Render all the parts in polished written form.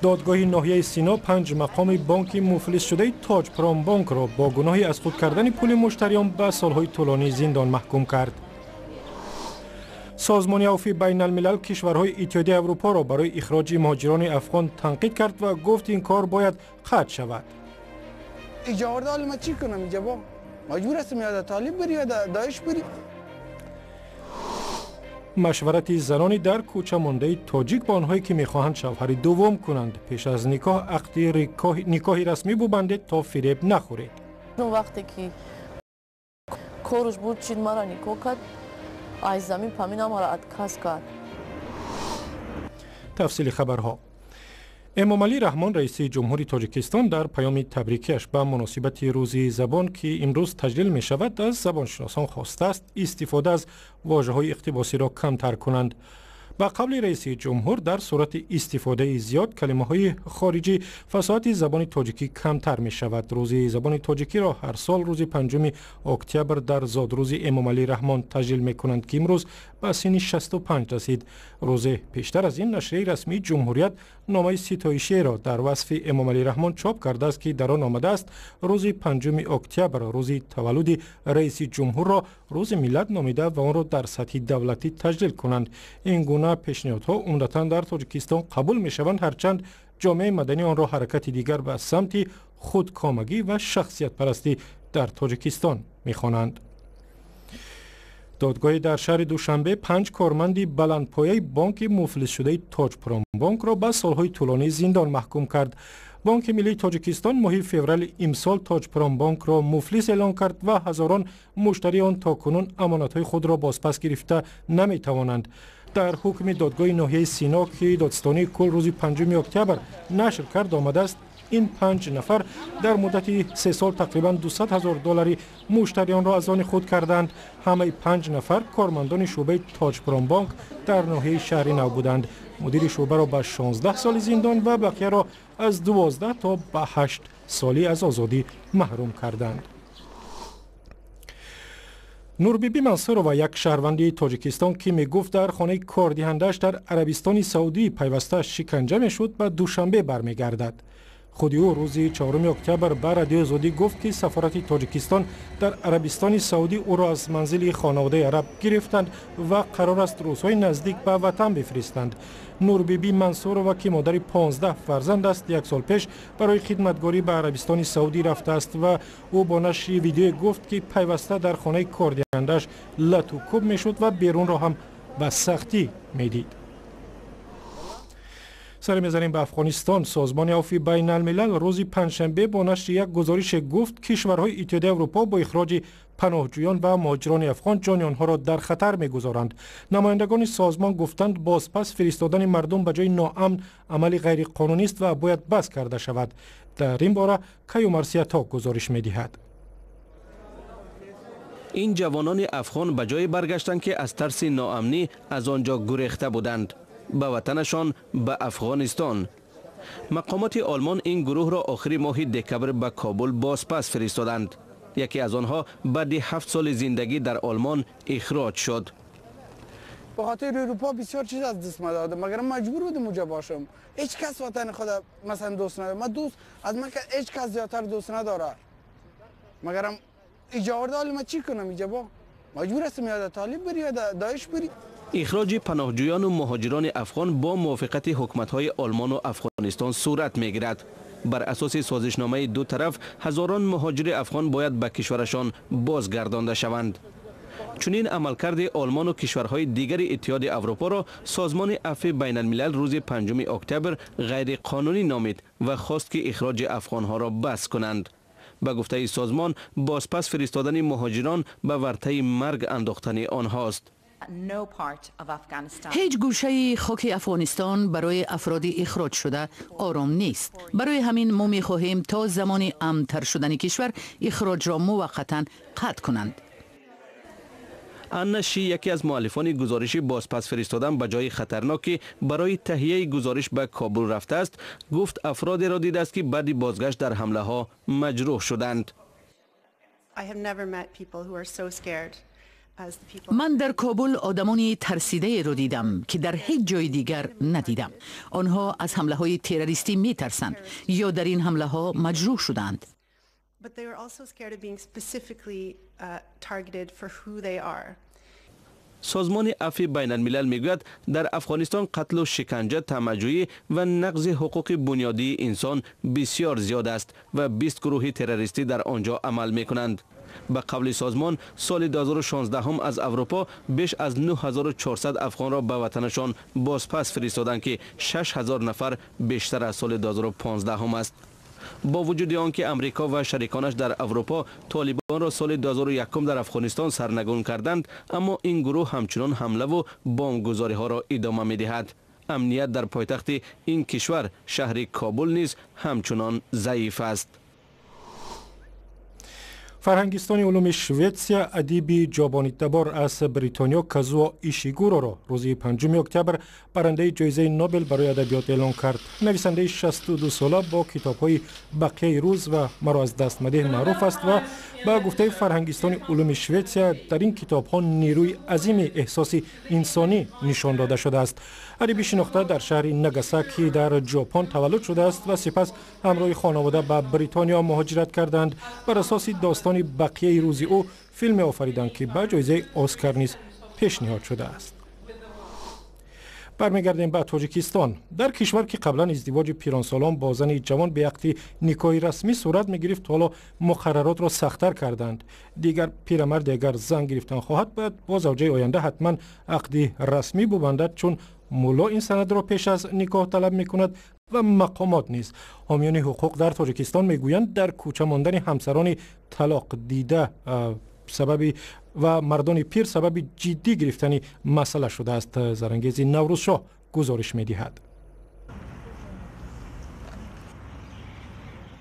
دادگاه ناحیه سینا 5 مقام بانک مفلس شده تاج پرام بانک را با گناه از خود کردن پول مشتریان به سالهای طولانی زندان محکوم کرد. سازمان عفو بین الملل کشورهای اتحادیه اروپا را برای اخراج مهاجران افغان تنقید کرد و گفت این کار باید قطع شود. اجاره حال ما چی کنم اینجا با مجبور هستم یا طالب بری یا داعش بری. مشورت زنانی در کوچه مانده تاجیک با آنهایی که میخواهند شوهر دوم کنند پیش از نکاح عقد نکاح رسمی ببندید تا فریب نخورید. وقتی که کارش بود چید مرا نکاح کرد از زمین پامینم مرا ادکاس کرد. تفصیل خبرها. امامعلی رحمان رئیس جمهوری تاجیکستان در پیام تبریکیش به مناسبت روز زبان که امروز تجلیل می شود از زبانشناسان خواسته است استفاده از واژه‌های اقتباسی را کمتر کنند. با قبل رئیس جمهور در صورت استفاده زیاد کلمه‌های خارجی فصاحت زبان تاجیکی کمتر می شود. روز زبان تاجیکی را هر سال روز 5 اکتبر در زادروز امامعلی رحمان تجلیل می کنند که امروز به سن 65 رسید. روز پیشتر از این نشریه رسمی جمهوریت نامه ستایشی را در وصف امامعلی رحمان چاپ کرده است که در آن آمده است روز 5 اکتبر روز تولد رئیس جمهور را روز ملت نامیده و آن را در سطح دولتی تجلیل کنند. این گونه پیشنهادها عمدتاً در تاجیکستان قبول می شوند هرچند جامعه مدنی آن را حرکت دیگر به سمت خودکامگی و شخصیت پرستی در تاجیکستان می خوانند. دادگاه در شهر دوشنبه 5 کارمند بلندپایه بانک مفلس شده تاج پرام بانک را به سالهای طولانی زندان محکوم کرد. بانک ملی تاجیکستان ماه فوریه امسال تاج پرام بانک را مفلس اعلان کرد و هزاران مشتری آن تاکنون امانت‌های خود را بازپس گرفته نمی توانند. در حکم دادگاه ناحیه سینا که دادستانی کل روز 5 اکتبر نشر کرد آمده است این 5 نفر در مدت 3 سال تقریبا 200,000 دلاری مشتریان را از آن خود کردند. همه 5 نفر کارمندان شعبه تاج پرام بانک در ناحیه شهر نو بودند. مدیر شعبه را به 16 سال زندان و بقیه را از 12 تا به 8 سالی از آزادی محروم کردند. نوربیبی منصورова یک شهروند تاجیکستان که میگفت در خانه کاردهنده‌اش در عربستان سعودی پیوسته شکنجه میشد به دوشنبه برمیگردد. خود او روز 4 اکتبر به رادیو آزادی گفت که سفارت تاجیکستان در عربستان سعودی او را از منزل خانواده عرب گرفتند و قرار است روزهای نزدیک به وطن بفرستند. نوربیبی منصورova که مادر 15 فرزند است یک سال پیش برای خدمتگاری به عربستان سعودی رفته است و او با نشر ویدیو گفت که پیوسته در خانه کاردهنده‌اش لط و کوب میشد و بیرون را هم به سختی میدید. سر می‌زنیم به افغانستان. سازمان عفو بین الملل روز پنجشنبه با نشر یک گزارش گفت کشورهای اتحادیه اروپا با اخراج پناهجویان و مهاجران افغان جان آنها را در خطر می‌گذارند. نمایندگان سازمان گفتند بازپس فرستادن مردم به جای ناامن عمل غیر قانونی است و باید بس کرده شود. در این باره کیومرسیتا گزارش می‌دهد. این جوانان افغان به جای برگشتند که از ترس ناامنی از آنجا گریخته بودند به وطنشان به افغانستان. مقامات آلمان این گروه را آخر ماه دکبر به کابل بازپس فرستادند. یکی از آنها بعد 7 سال زندگی در آلمان اخراج شد. به خاطر اروپا بسیار چیز از دست دادم مگر مجبور بودم اونجا باشم. هیچ کس وطن خود مثلا دوست نداره. من دوست از من که هیچ کس زیادتر دوست نداره. مگرم اجاره حال ما چی کنم اینجا با مجبور هستم یا طالب بری یا داعش بری. اخراج پناهجویان و مهاجران افغان با موافقت حکومت‌های آلمان و افغانستان صورت می‌گیرد. بر اساس سازشنامه دو طرف هزاران مهاجر افغان باید به کشورشان بازگردانده شوند. چنین عملکرد آلمان و کشورهای دیگر اتحاد اروپا را سازمان عفو بین الملل روز 5 اکتبر غیر قانونی نامید و خواست که اخراج افغانها را بس کنند. به گفته سازمان بازپس فرستادن مهاجران به ورطه مرگ انداختن آنهاست. هیچ گوشه خاک افغانستان برای افراد اخراج شده آرام نیست. برای همین ما می خواهیم تا زمان امن‌تر شدن کشور اخراج را موقتا قطع کنند. انا شی یکی از مؤلفان گزارش بازپس فرستادن به جای خطرناکی برای تهیه گزارش به کابل رفته است گفت افراد را دیده است که بعد بازگشت در حمله ها مجروح شدند. من در کابل آدمانی ترسیده رو دیدم که در هیچ جای دیگر ندیدم. آنها از حمله های تروریستی می ترسند یا در این حمله ها مجروح شدند. سازمان عفو بین الملل میگوید در افغانستان قتل و شکنجه، طمع‌جویی و نقض حقوق بنیادی انسان بسیار زیاد است و 20 گروه تروریستی در آنجا عمل میکنند. به قول سازمان سال 2016 هم از اروپا بیش از 9400 افغان را به وطنشان بازپس فرستادند که 6000 نفر بیشتر از سال 2015 هم است. با وجود آنکه امریکا و شریکانش در اروپا طالبان را سال 2001 در افغانستان سرنگون کردند، اما این گروه همچنان حمله و بمبگذاری ها را ادامه می دهد. امنیت در پایتخت این کشور شهر کابل نیز همچنان ضعیف است. فرهنگستان علوم شویتسیا ادیب جابانی تبار از بریتانیا کازو ایشیگورو را روز 5 اکتبر برنده جایزه نوبل برای ادبیات اعلام کرد. نویسنده 62 ساله با کتاب‌های بقیه روز و مرا از دست مده معروف است و با گفته فرهنگستان علوم شویتسیا در این کتاب‌ها نیروی عظیم احساس انسانی نشان داده شده است. ادیب شناخته در شهر ناگاساکی در ژاپن تولد شده است و سپس همراه خانواده به بریتانیا مهاجرت کردند. بر اساس داستان بقیه روز او فیلم آفریدند که به جایزه اسکار نیز پیشنهاد شده است. برمیگردیم به تاجیکستان. در کشور که قبلا ازدواج پیرانسالان با زن جوان به عقد نکاح رسمی صورت می‌گرفت، حالا مقررات را سخت‌تر کردند. دیگر پیرمرد اگر زن گرفتن خواهد باید با زوجه آینده حتما عقد رسمی ببندد، چون مولا این سند را پیش از نکاح طلب می‌کند و مقامات نیز. حامیان حقوق در تاجیکستان میگویند در کوچه ماندن همسران طلاق دیده سببی و مردان پیر سبب جدی گرفتن مسئله شده است. زرنگیز نوروزشاه گزارش می‌دهد.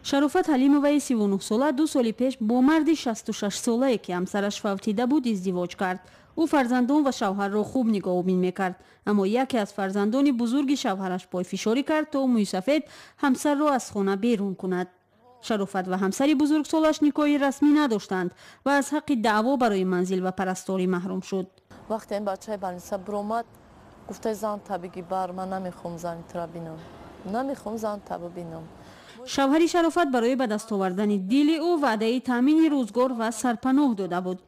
شرافت حلیموی 39 ساله 2 سال پیش با مرد 66 ساله که همسرش فوتیده بود ازدواج کرد. او فرزندان و شوهر را خوب نگاهبین میکرد، اما یکی از فرزندان بزرگ شوهرش پای فشاری کرد تا موی سفید همسر را از خانه بیرون کند. شرافت و همسر بزرگسالش نکاح رسمی نداشتند و از حق دعوا برای منزل و پرستاری محروم شد. وقتی این بچه بانیسا برآمد گفته زن تبگی بر من نمیخوام زن ترا بینم، نمیخوام زن تبو بینم. شوهر شرافت برای به دست آوردن دیل او وعده تامین روزگار و سرپناه داده بود.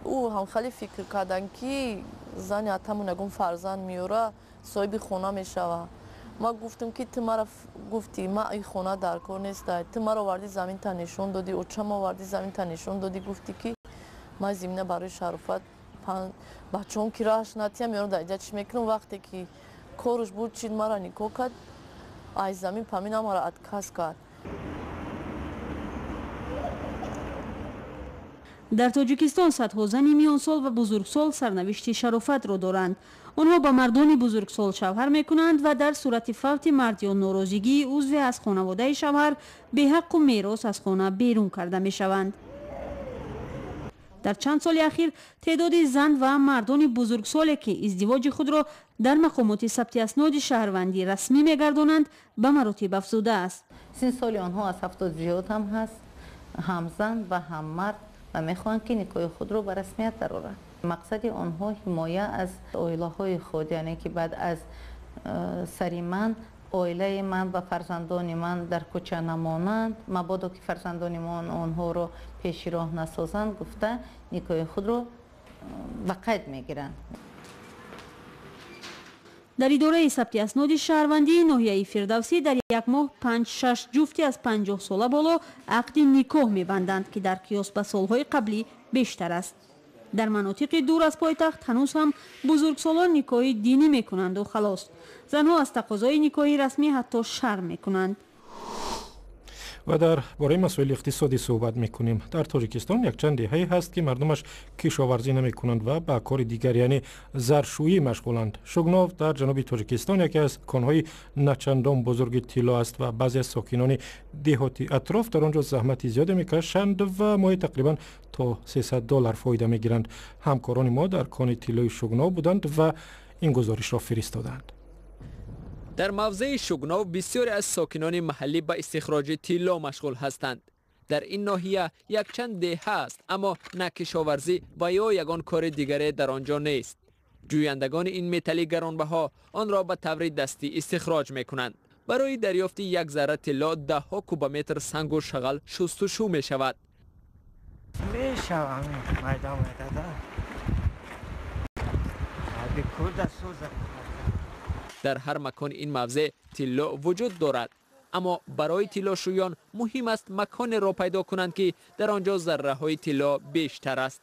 او هم خیلی فکر کردن که زن اتمون نگم فرزند میاره صاحب خونه میشوه. ما گفتم که تو مرا گفتی ما این خونه در کار نیست، تو مرا وردی زمین تا نشون دادی و چه ما وردی زمین تا نشون دادی، گفتی که ما زمینه برای شرافت بچه‌ام که راهش نتیم میارم در چی میکنم. وقتی که کارش بود چید مرا نکاح کرد، از زمین پامین مرا اتکاس کرد. در تاجیکستان صدها زن میانسال و بزرگسال سرنوشت شرافت را دارند. آنها با مردان بزرگسال شوهر میکنند و در صورت فوت مرد یا ناراضگی عضوی از خانواده شوهر به حق و میراث از خانه بیرون کرده میشوند. در چند سال اخیر تعداد زن و مردان بزرگسالی که ازدواج خود را در مقامات ثبت اسناد شهروندی رسمی میگردانند به مراتب افزوده است. سن سال آنها از 70 زیاد هم هست، هم زن و هم مرد و میخواهند که نکاح خود را به رسمیت درآورند. مقصد آنها حمایه از عائله های خود، یعنی که بعد از سری من عائله من و فرزندان من در کوچه نمانند، مبادا که فرزندان من آنها را پیش راه نسازند، گفته نکاح خود را به قید میگیرند. در اداره ثبت اسناد شهروندی ناحیه فردوسی در یک ماه 5-6 جفتی از 50 ساله بالا عقد نکاح می‌بندند که در قیاس به سالهای قبلی بیشتر است. در مناطق دور از پایتخت هنوز هم بزرگسالان نکاح دینی میکنند و خلاص. زنها از تقاضای نکاح رسمی حتی شرم میکنند. و در باره مسائل اقتصادی صحبت میکنیم. در تاجیکستان یک چند دهه هست که مردمش کشاورزی نمیکنند و به کار دیگر یعنی زرشویی مشغولند. شوگناو در جنوب تاجیکستان یکی از کانهای نچندان بزرگ طلا است و بعضی از ساکنان دهاتی اطراف در آنجا زحمت زیاد میکشند و ماهی تقریبا تا $300 فایده میگیرند. همکاران ما در کان طلای شوگناو بودند و این گزارش را فرستادند. در موضع شوگناو بسیاری از ساکنان محلی به استخراج طلا مشغول هستند. در این ناحیه یک چند دهه است، اما نه کشاورزی و یا یگان کار دیگری در آنجا نیست. جویندگان این متل گرانبها آن را به طور دستی استخراج میکنند. برای دریافت یک ذره طلا 10 کوبمتر سنگ و شغل شستشو می شود. در هر مکان این موضع طلا وجود دارد، اما برای طلاشویان مهم است مکان را پیدا کنند که در آنجا ذره های طلا بیشتر است.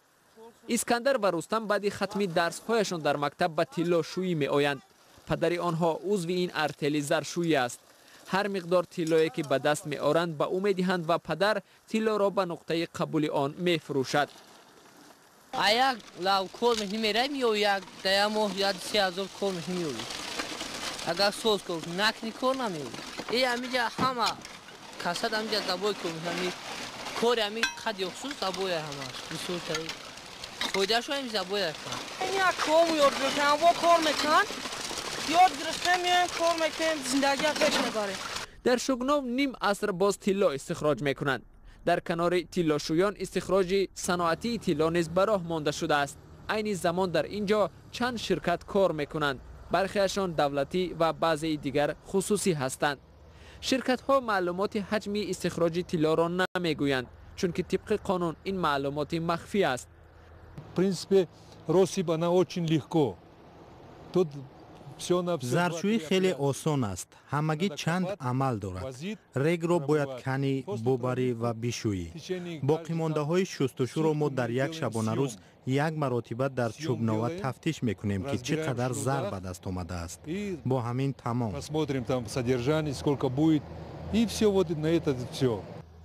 اسکندر و رستم بعد ختم درس هایشان در مکتب به طلاشویی می آیند. پدر آنها عضو این ارتل زرشویی است. هر مقدار طلایی که به دست می آورند به او می دهند و پدر طلا را به نقطه قبول آن می فروشد. یک لو کل میره میو یک دیامو یا 3000 کل میو. اگر سوز کو نکنی کار نمیو. ای امیجا همه کاسد امیجا زبوی کو میمی. کار امی خد یخصوص زبوی همه. بسیار تایی. فایده شو امی زبوی کن. این کام یاد بکنم و کار میکن. یاد گرفتم میام کار میکنم زندگی پیش میبره. در شوگناو نیم عصر باز طلا استخراج میکنند. در کنار طلاشویان استخراج صنعتی طلا نیز به راه مانده شده است. عین زمان در اینجا چند شرکت کار میکنند. برخیشان دولتی و بعضی دیگر خصوصی هستند. شرکت ها معلومات حجم استخراج طلا را نمیگویند، چون که طبق قانون این معلومات مخفی است. принципе رسیب она очень легко. Тут زرشویی خیلی آسان است. همگی چند عمل دارد. رگ را باید کنی، ببری و بشویی. باقی مانده های شستشو را ما در یک شبانه روز یک مرتبه در چوبناوه تفتیش میکنیم که چقدر زر به دست آمده است. با همین تمام.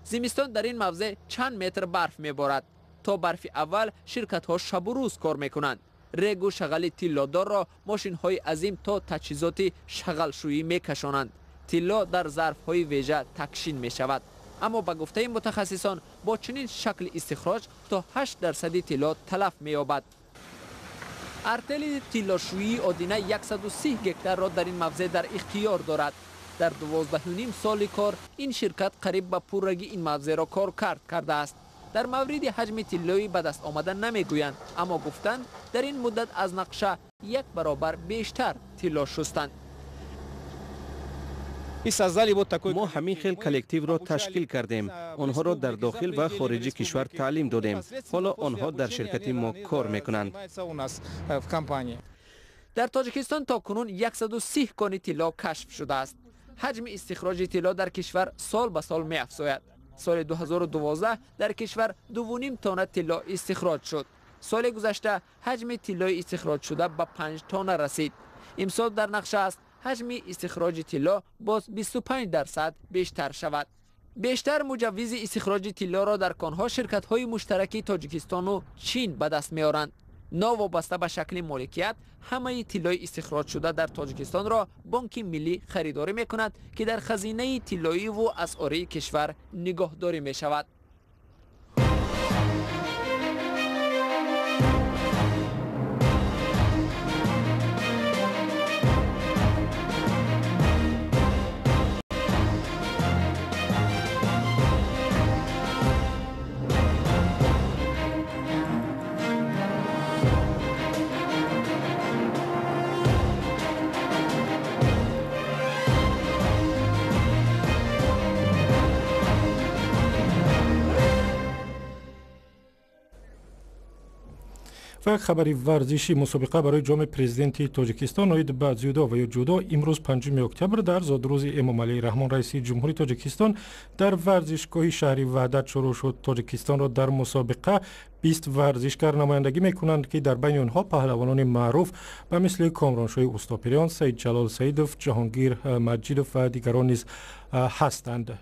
زمستان در این موضع چند متر برف میبارد. تا برف اول شرکت ها شب و روز کار میکنند. رگ و شغل طلادار را ماشین های عظیم تا تجهیزات شغلشویی میکشانند. طلا در ظرف های ویژه تکشین می شود. اما به گفته متخصصان با چنین شکل استخراج تا 8% طلا تلف می یابد. ارتل طلاشویی آدینه 130 هکتار را در این موضع در اختیار دارد. در 12.5 سال کار این شرکت قریب به پررگی این موضع را کار کرده است. در مورد حجم طلایی به دست آمدن نمیگویند، اما گفتند در این مدت از نقشه 1 برابر بیشتر طلا شستند. ما همین خیل کلکتیو را تشکیل کردیم. آنها را در داخل و خارج کشور تعلیم دادیم. حالا آنها در شرکت ما کار میکنند. در تاجیکستان تا کنون 130 کان طلا کشف شده است. حجم استخراج طلا در کشور سال به سال می افزاید. سال 2012 در کشور 2.5 تن طلا استخراج شد. سال گذشته حجم طلای استخراج شده به 5 تن رسید. امسال در نقشه است حجم استخراج طلا باز 25% بیشتر شود. بیشتر مجوز استخراج طلا را در کانها شرکت‌های مشترک تاجیکستان و چین به دست می‌آورند. ناوابسته به شکل مالکیت همه طلای استخراج شده در تاجیکستان را بانک ملی خریداری می‌کند که در خزینه طلایی و اسعاری کشور نگهداری می‌شود. و یک خبری ورزشی مسابقه برای جام پرزیدنتی تاجیکستان اوید به زیودو و جودو امروز 5 اکتبر در زادروز امام علی رحمان رئیس جمهوری تاجیکستان در ورزشگاه شهری وحدت شروع شد. تاجیکستان را در مسابقه 20 ورزشکار نمایندگی میکنند که در بین آنها پهلوانان معروف به مثل کامرانشاه اوستاپریان، سید جلال سیدوف، جهانگیر مجیدوف و دیگران نیز هستند.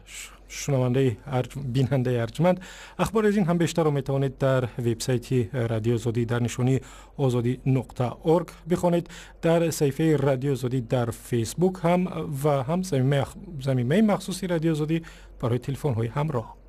بیننده ارجمند، اخبار از این هم بیشتر را میتوانید در وبسایت رادیو آزادی در نشانی azadi.org بخوانید. در صفحه رادیو آزادی در فیسبوک هم و هم زمینه مخصوصی رادیو آزادی برای تلفن های همراه.